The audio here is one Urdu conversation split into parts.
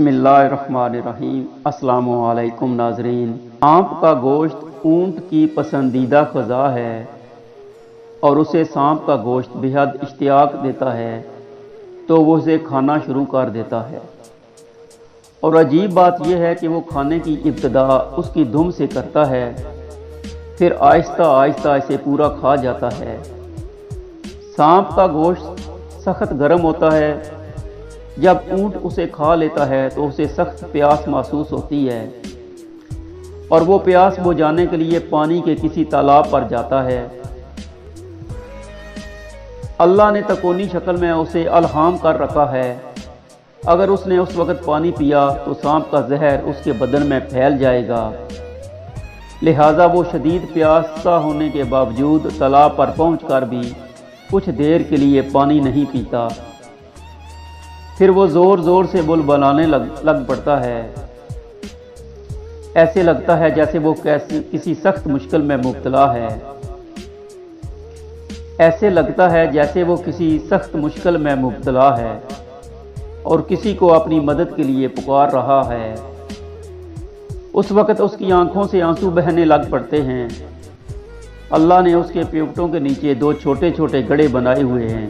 بسم اللہ الرحمن الرحیم۔ السلام علیکم ناظرین۔ سانپ کا گوشت اونٹ کی پسندیدہ غذا ہے اور اسے سانپ کا گوشت بے حد اشتیاق دیتا ہے تو وہ اسے کھانا شروع کر دیتا ہے، اور عجیب بات یہ ہے کہ وہ کھانے کی ابتدا اس کی دم سے کرتا ہے، پھر آہستہ آہستہ اسے پورا کھا جاتا ہے۔ سانپ کا گوشت سخت گرم ہوتا ہے، جب اونٹ اسے کھا لیتا ہے تو اسے سخت پیاس محسوس ہوتی ہے اور وہ پیاس بجھانے کے لیے پانی کے کسی تالاب پر جاتا ہے۔ اللہ نے تکونی شکل میں اسے الہام کر رکھا ہے، اگر اس نے اس وقت پانی پیا تو سانپ کا زہر اس کے بدن میں پھیل جائے گا، لہٰذا وہ شدید پیاسا ہونے کے باوجود تالاب پر پہنچ کر بھی کچھ دیر کے لیے پانی نہیں پیتا، پھر وہ زور زور سے بلبلانے لگ پڑتا ہے۔ ایسے لگتا ہے جیسے وہ کسی سخت مشکل میں مبتلا ہے، اور کسی کو اپنی مدد کے لیے پکار رہا ہے۔ اس وقت اس کی آنکھوں سے آنسو بہنے لگ پڑتے ہیں۔ اللہ نے اس کے پیوٹوں کے نیچے دو چھوٹے چھوٹے گڑھے بنائے ہوئے ہیں،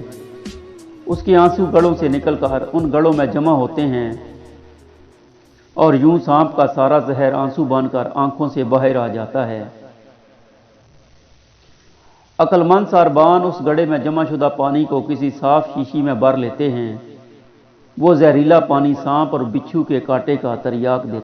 اس کے آنسو گڑھوں سے نکل کر ان گڑھوں میں جمع ہوتے ہیں اور یوں سانپ کا سارا زہر آنسو بن کر آنکھوں سے باہر آ جاتا ہے۔ عقل مند ساربان اس گڑھے میں جمع شدہ پانی کو کسی صاف شیشی میں بھر لیتے ہیں۔ وہ زہریلا پانی سانپ اور بچھو کے کانٹے کا تریاق دیتا ہے۔